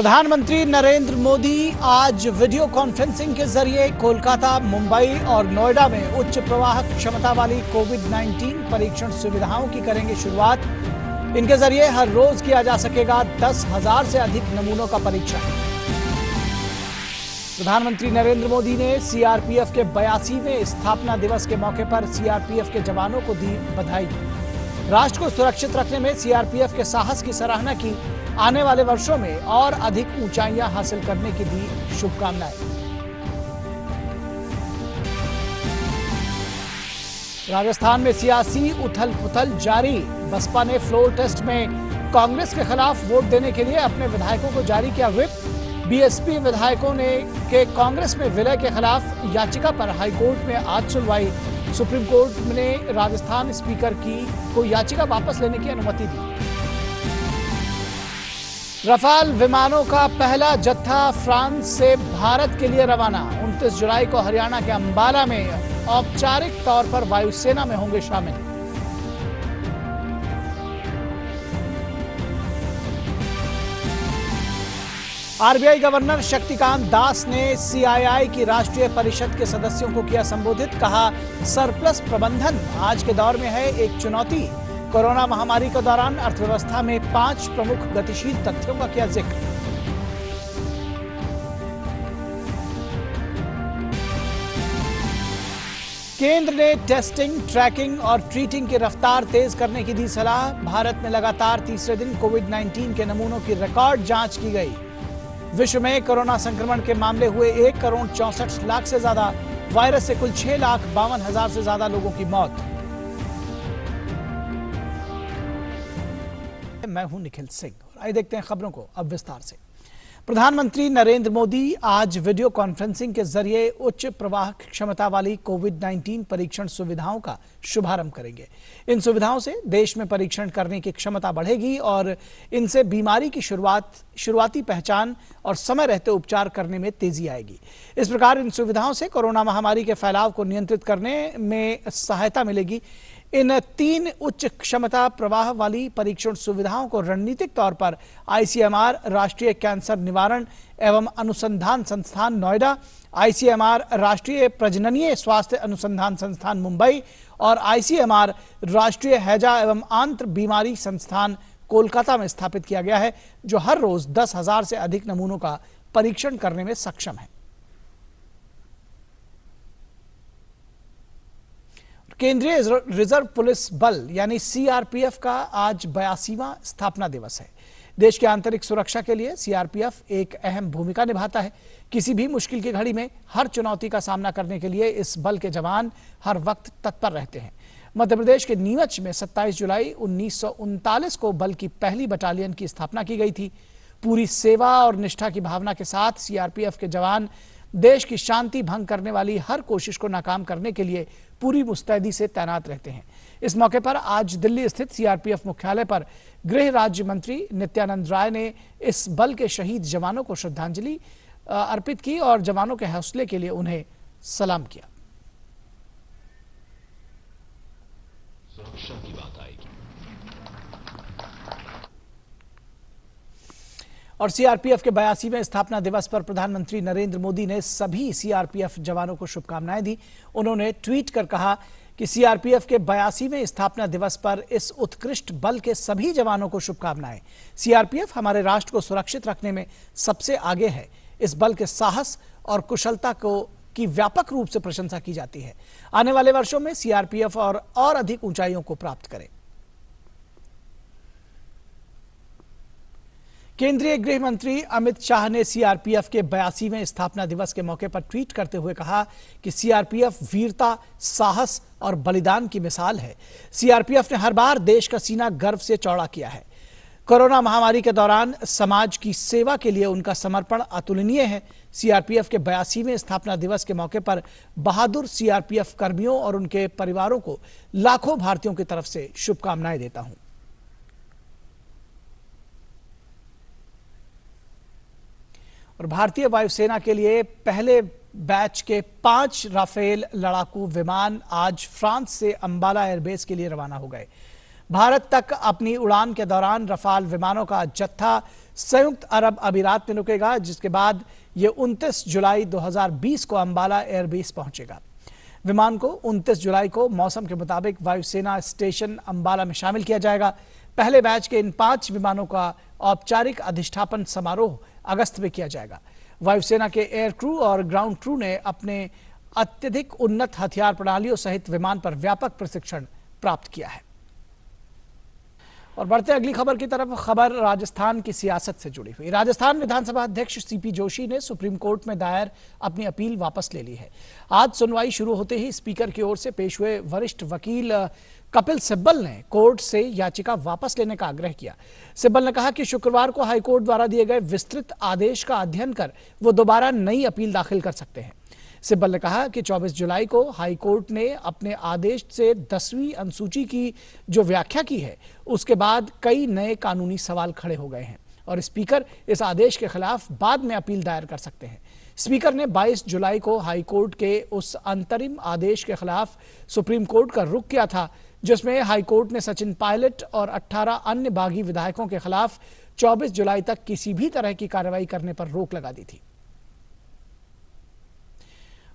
प्रधानमंत्री नरेंद्र मोदी आज video conferencing के जरिए कोलकाता, मुंबई और नोएडा में उच्च प्रवाह क्षमता वाली कोविड-19 परीक्षण सुविधाओं की करेंगे शुरुआत। इनके जरिए हर रोज किया जा सकेगा 10,000 से अधिक नमूनों का परीक्षण। प्रधानमंत्री नरेंद्र मोदी ने सीआरपीएफ के 82वें स्थापना दिवस के मौके पर सीआरपीएफ के जवानों को दी बधाई। राष्ट्र को सुरक्षित रखने में सीआरपीएफ के साहस की सराहना की। आने वाले वर्षों में और अधिक ऊंचाइयां हासिल करने की दी शुभकामनाएं। राजस्थान में सियासी उथल-पुथल जारी। बसपा ने फ्लोर टेस्ट में कांग्रेस के खिलाफ वोट देने के लिए अपने विधायकों को जारी किया व्हिप। बीएसपी विधायकों ने के कांग्रेस में विलय के खिलाफ याचिका पर हाईकोर्ट में आज सुनवाई। सुप्रीम कोर्ट ने राजस्थान स्पीकर को याचिका वापस लेने की अनुमति दी। रफाल विमानों का पहला जत्था फ्रांस से भारत के लिए रवाना। 29 जुलाई को हरियाणा के अंबाला में औपचारिक तौर पर वायुसेना में होंगे शामिल। आरबीआई गवर्नर शक्तिकांत दास ने सीआईआई की राष्ट्रीय परिषद के सदस्यों को किया संबोधित। कहा, सरप्लस प्रबंधन आज के दौर में है एक चुनौती। कोरोना महामारी के दौरान अर्थव्यवस्था में 5 प्रमुख गतिशील तथ्यों का किया जिक्र। केंद्र ने टेस्टिंग, ट्रैकिंग और ट्रीटिंग की रफ्तार तेज करने की दी सलाह। भारत में लगातार तीसरे दिन कोविड-19 के नमूनों की रिकॉर्ड जांच की गई। विश्व में कोरोना संक्रमण के मामले हुए 1,64,00,000 से ज्यादा। वायरस से कुल 6,52,000 से ज्यादा लोगों की मौत। मैं हूं निखिल सिंह और आइए देखते हैं खबरों को अब विस्तार से। प्रधानमंत्री नरेंद्र मोदी आज वीडियो कॉन्फ्रेंसिंग के जरिए उच्च प्रवाह क्षमता वाली कोविड-19 परीक्षण सुविधाओं का शुभारंभ करेंगे। इन सुविधाओं से देश में परीक्षण करने की क्षमता बढ़ेगी और इनसे बीमारी की शुरुआती पहचान और समय रहते उपचार करने में तेजी आएगी। इस प्रकार इन सुविधाओं से कोरोना महामारी के फैलाव को नियंत्रित करने में सहायता मिलेगी। इन 3 उच्च क्षमता प्रवाह वाली परीक्षण सुविधाओं को रणनीतिक तौर पर आईसीएमआर, राष्ट्रीय कैंसर निवारण एवं अनुसंधान संस्थान नोएडा, आईसीएमआर, राष्ट्रीय प्रजननीय स्वास्थ्य अनुसंधान संस्थान मुंबई और आईसीएमआर, राष्ट्रीय हैजा एवं आंत्र बीमारी संस्थान कोलकाता में स्थापित किया गया है, जो हर रोज 10,000 से अधिक नमूनों का परीक्षण करने में सक्षम है। केंद्रीय रिजर्व पुलिस बल यानी सीआरपीएफ का आज 82वां स्थापना दिवस है। देश की आंतरिक सुरक्षा के लिए सीआरपीएफ एक अहम भूमिका निभाता है। किसी भी मुश्किल की घड़ी में हर चुनौती का सामना करने के लिए इस बल के जवान हर वक्त तत्पर रहते हैं। मध्य प्रदेश के नीमच में 27 जुलाई 1939 को बल की पहली बटालियन की स्थापना की गई थी। पूरी सेवा और निष्ठा की भावना के साथ सीआरपीएफ के जवान देश की शांति भंग करने वाली हर कोशिश को नाकाम करने के लिए पूरी मुस्तैदी से तैनात रहते हैं। इस मौके पर आज दिल्ली स्थित सीआरपीएफ मुख्यालय पर गृह राज्य मंत्री नित्यानंद राय ने इस बल के शहीद जवानों को श्रद्धांजलि अर्पित की और जवानों के हौसले के लिए उन्हें सलाम किया। सुरक्षा की बात आएगी और सीआरपीएफ के 82वें स्थापना दिवस पर प्रधानमंत्री नरेंद्र मोदी ने सभी सीआरपीएफ जवानों को शुभकामनाएं दी। उन्होंने ट्वीट कर कहा कि सीआरपीएफ के 82वें स्थापना दिवस पर इस उत्कृष्ट बल के सभी जवानों को शुभकामनाएं। सीआरपीएफ हमारे राष्ट्र को सुरक्षित रखने में सबसे आगे है। इस बल के साहस और कुशलता की व्यापक रूप से प्रशंसा की जाती है। आने वाले वर्षों में सीआरपीएफ और अधिक ऊंचाइयों को प्राप्त करे। केंद्रीय गृह मंत्री अमित शाह ने सीआरपीएफ के 82वें स्थापना दिवस के मौके पर ट्वीट करते हुए कहा कि सीआरपीएफ वीरता, साहस और बलिदान की मिसाल है। सीआरपीएफ ने हर बार देश का सीना गर्व से चौड़ा किया है। कोरोना महामारी के दौरान समाज की सेवा के लिए उनका समर्पण अतुलनीय है। सीआरपीएफ के 82वें स्थापना दिवस के मौके पर बहादुर सीआरपीएफ कर्मियों और उनके परिवारों को लाखों भारतीयों की तरफ से शुभकामनाएं देता हूं। और भारतीय वायुसेना के लिए पहले बैच के 5 राफेल लड़ाकू विमान आज फ्रांस से अंबाला एयरबेस के लिए रवाना हो गए। भारत तक अपनी उड़ान के दौरान रफाल विमानों का जत्था संयुक्त अरब अमीरात में रुकेगा, जिसके बाद ये 29 जुलाई 2020 को अंबाला एयरबेस पहुंचेगा। विमान को 29 जुलाई को मौसम के मुताबिक वायुसेना स्टेशन अंबाला में शामिल किया जाएगा। पहले बैच के इन 5 विमानों का औपचारिक अधिष्ठापन समारोह अगस्त में किया जाएगा। वायुसेना के एयर क्रू और ग्राउंड क्रू ने अपने अत्यधिक उन्नत हथियार प्रणालियों सहित विमान पर व्यापक प्रशिक्षण प्राप्त किया है। और बढ़ते अगली खबर की तरफ, खबर राजस्थान की सियासत से जुड़ी हुई। राजस्थान विधानसभा अध्यक्ष सीपी जोशी ने सुप्रीम कोर्ट में दायर अपनी अपील वापस ले ली है। आज सुनवाई शुरू होते ही स्पीकर की ओर से पेश हुए वरिष्ठ वकील कपिल सिब्बल ने कोर्ट से याचिका वापस लेने का आग्रह किया। सिब्बल ने कहा कि शुक्रवार को हाईकोर्ट द्वारा दिए गए विस्तृत आदेश का अध्ययन कर वो दोबारा नई अपील दाखिल कर सकते हैं। सिब्बल ने कहा कि 24 जुलाई को हाईकोर्ट ने अपने आदेश से 10वीं अनुसूची की जो व्याख्या की है, उसके बाद कई नए कानूनी सवाल खड़े हो गए हैं और स्पीकर इस आदेश के खिलाफ बाद में अपील दायर कर सकते हैं। स्पीकर ने 22 जुलाई को हाईकोर्ट के उस अंतरिम आदेश के खिलाफ सुप्रीम कोर्ट का रुख किया था, जिसमें हाईकोर्ट ने सचिन पायलट और 18 अन्य बागी विधायकों के खिलाफ 24 जुलाई तक किसी भी तरह की कार्रवाई करने पर रोक लगा दी थी।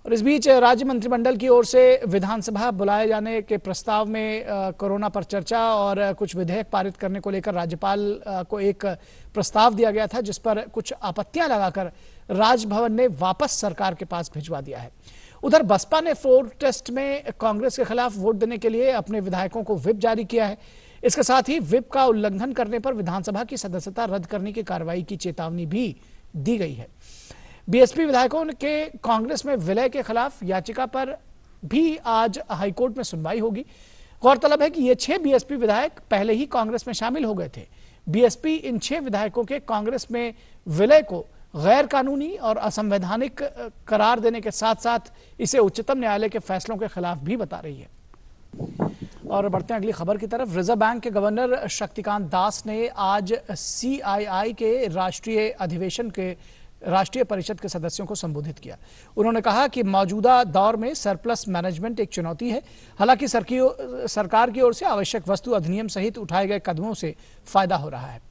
और इस बीच राज्य मंत्रिमंडल की ओर से विधानसभा बुलाए जाने के प्रस्ताव में कोरोना पर चर्चा और कुछ विधेयक पारित करने को लेकर राज्यपाल को एक प्रस्ताव दिया गया था, जिस पर कुछ आपत्तियां लगाकर राजभवन ने वापस सरकार के पास भिजवा दिया है। उधर बसपा ने फ्लोर टेस्ट में कांग्रेस के खिलाफ वोट देने के लिए अपने विधायकों को व्हिप जारी किया है। इसके साथ ही व्हिप का उल्लंघन करने पर विधानसभा की सदस्यता रद्द करने की कार्रवाई की चेतावनी भी दी गई है। बीएसपी विधायकों के कांग्रेस में विलय के खिलाफ याचिका पर भी आज हाईकोर्ट में सुनवाई होगी। गौरतलब है कि ये 6 बीएसपी विधायक पहले ही कांग्रेस में शामिल हो गए थे। बीएसपी इन 6 विधायकों के कांग्रेस में विलय को गैर कानूनी और असंवैधानिक करार देने के साथ साथ इसे उच्चतम न्यायालय के फैसलों के खिलाफ भी बता रही है। और बढ़ते हैं अगली खबर की तरफ। रिजर्व बैंक के गवर्नर शक्तिकांत दास ने आज सीआईआई के राष्ट्रीय अधिवेशन के राष्ट्रीय परिषद के सदस्यों को संबोधित किया। उन्होंने कहा कि मौजूदा दौर में सरप्लस मैनेजमेंट एक चुनौती है। हालांकि सरकार की ओर से आवश्यक वस्तु अधिनियम सहित उठाए गए कदमों से फायदा हो रहा है।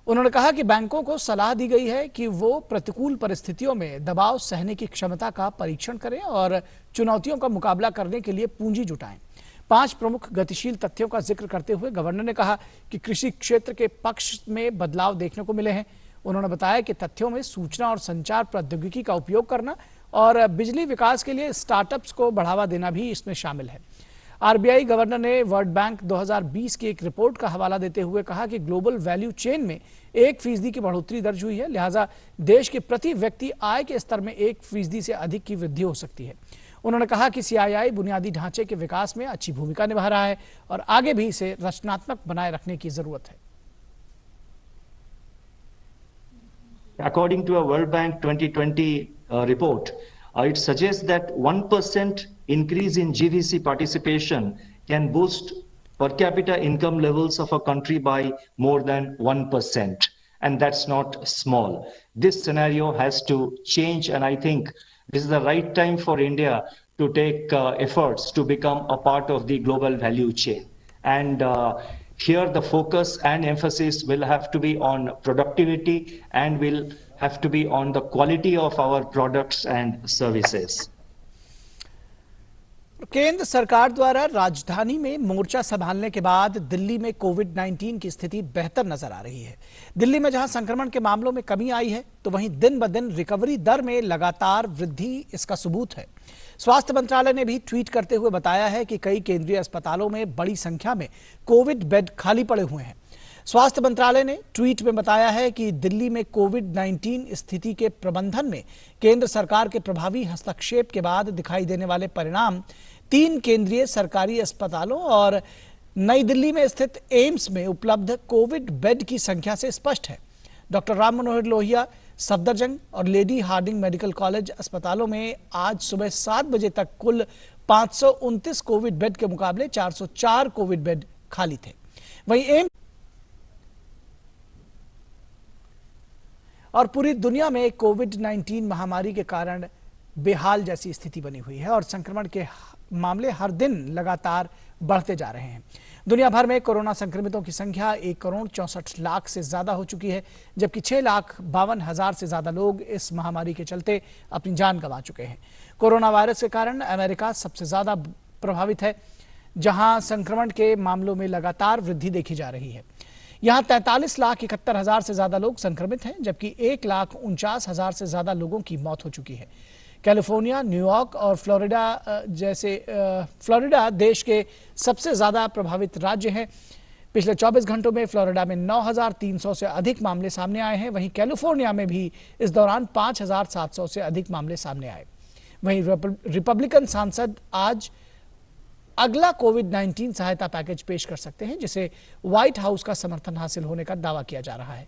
उन्होंने कहा कि बैंकों को सलाह दी गई है कि वो प्रतिकूल परिस्थितियों में दबाव सहने की क्षमता का परीक्षण करें और चुनौतियों का मुकाबला करने के लिए पूंजी जुटाएं। 5 प्रमुख गतिशील तथ्यों का जिक्र करते हुए गवर्नर ने कहा कि कृषि क्षेत्र के पक्ष में बदलाव देखने को मिले हैं। उन्होंने बताया कि तथ्यों में सूचना और संचार प्रौद्योगिकी का उपयोग करना और बिजली विकास के लिए स्टार्टअप्स को बढ़ावा देना भी इसमें शामिल है। आरबीआई गवर्नर ने वर्ल्ड बैंक 2020 की एक रिपोर्ट का हवाला देते हुए कहा कि ग्लोबल वैल्यू चेन में 1% की बढ़ोतरी दर्ज हुई है, लिहाजा देश के प्रति व्यक्ति आय के स्तर में 1% से अधिक की वृद्धि हो सकती है। उन्होंने कहा कि सीआईआई बुनियादी ढांचे के विकास में अच्छी भूमिका निभा रहा है और आगे भी इसे रचनात्मक बनाए रखने की जरूरत है। According to a World Bank 2020 report, it suggests that 1% increase in GDP participation can boost per capita income levels of a country by more than 1%. And that's not small. This scenario has to change, and I think this is the right time for India to take efforts to become a part of the global value chain. And here the focus and emphasis will have to be on productivity and will have to be on the quality of our products and services. केंद्र सरकार द्वारा राजधानी में मोर्चा संभालने के बाद दिल्ली में कोविड-19 की स्थिति बेहतर नजर आ रही है। दिल्ली में जहां संक्रमण के मामलों में कमी आई है, तो वहीं दिन ब दिन रिकवरी दर में लगातार वृद्धि इसका सबूत है। स्वास्थ्य मंत्रालय ने भी ट्वीट करते हुए बताया है कि कई केंद्रीय अस्पतालों में बड़ी संख्या में कोविड बेड खाली पड़े हुए हैं। स्वास्थ्य मंत्रालय ने ट्वीट में बताया है कि दिल्ली में कोविड-19 स्थिति के प्रबंधन में केंद्र सरकार के प्रभावी हस्तक्षेप के बाद दिखाई देने वाले परिणाम 3 केंद्रीय सरकारी अस्पतालों और नई दिल्ली में स्थित एम्स में उपलब्ध कोविड बेड की संख्या से स्पष्ट है। डॉक्टर राम मनोहर लोहिया, सफदरजंग और लेडी हार्डिंग मेडिकल कॉलेज अस्पतालों में आज सुबह 7 बजे तक कुल 529 कोविड बेड के मुकाबले 404 कोविड बेड खाली थे। वहीं एम्स और पूरी दुनिया में कोविड-19 महामारी के कारण बेहाल जैसी स्थिति बनी हुई है और संक्रमण के मामले हर दिन लगातार बढ़ते जा रहे हैं। दुनिया भर में कोरोना संक्रमितों की संख्या 1,64,00,000 से ज्यादा हो चुकी है, जबकि 6,52,000 से ज्यादा लोग इस महामारी के चलते अपनी जान गंवा चुके हैं। कोरोना वायरस के कारण अमेरिका सबसे ज्यादा प्रभावित है, जहां संक्रमण के मामलों में लगातार वृद्धि देखी जा रही है। यहां 43,71,000 से ज्यादा लोग संक्रमित हैं, जबकि 1,49,000 से ज्यादा लोगों की मौत हो चुकी है। कैलिफोर्निया, न्यूयॉर्क और फ्लोरिडा देश के सबसे ज्यादा प्रभावित राज्य हैं। पिछले 24 घंटों में फ्लोरिडा में 9,300 से अधिक मामले सामने आए हैं। वहीं कैलिफोर्निया में भी इस दौरान 5,700 से अधिक मामले सामने आए। वहीं रिपब्लिकन सांसद आज अगला कोविड-19 सहायता पैकेज पेश कर सकते हैं, जिसे व्हाइट हाउस का समर्थन हासिल होने का दावा किया जा रहा है।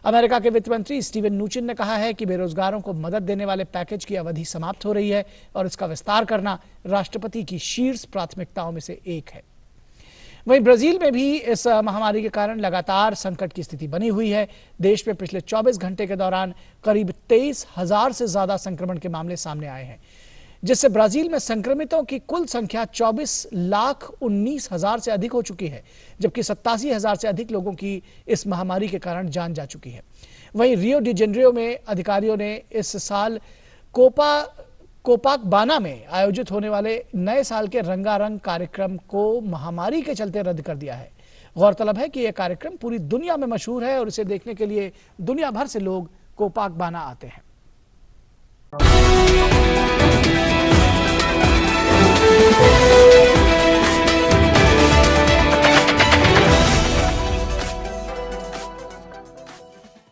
अमेरिका के वित्त मंत्री स्टीवन नुचिन ने कहा है कि बेरोजगारों को मदद देने वाले पैकेज की अवधि समाप्त हो रही है और इसका विस्तार करना राष्ट्रपति की शीर्ष प्राथमिकताओं में से एक है। वहीं ब्राजील में भी इस महामारी के कारण लगातार संकट की स्थिति बनी हुई है। देश में पिछले 24 घंटे के दौरान करीब 23,000 से ज्यादा संक्रमण के मामले सामने आए हैं, जिससे ब्राजील में संक्रमितों की कुल संख्या 24,19,000 से अधिक हो चुकी है, जबकि 87,000 से अधिक लोगों की इस महामारी के कारण जान जा चुकी है। वहीं रियो डी जेनेरियो में अधिकारियों ने इस साल कोपाकबाना में आयोजित होने वाले नए साल के रंगारंग कार्यक्रम को महामारी के चलते रद्द कर दिया है। गौरतलब है कि यह कार्यक्रम पूरी दुनिया में मशहूर है और इसे देखने के लिए दुनिया भर से लोग कोपाकबाना आते हैं।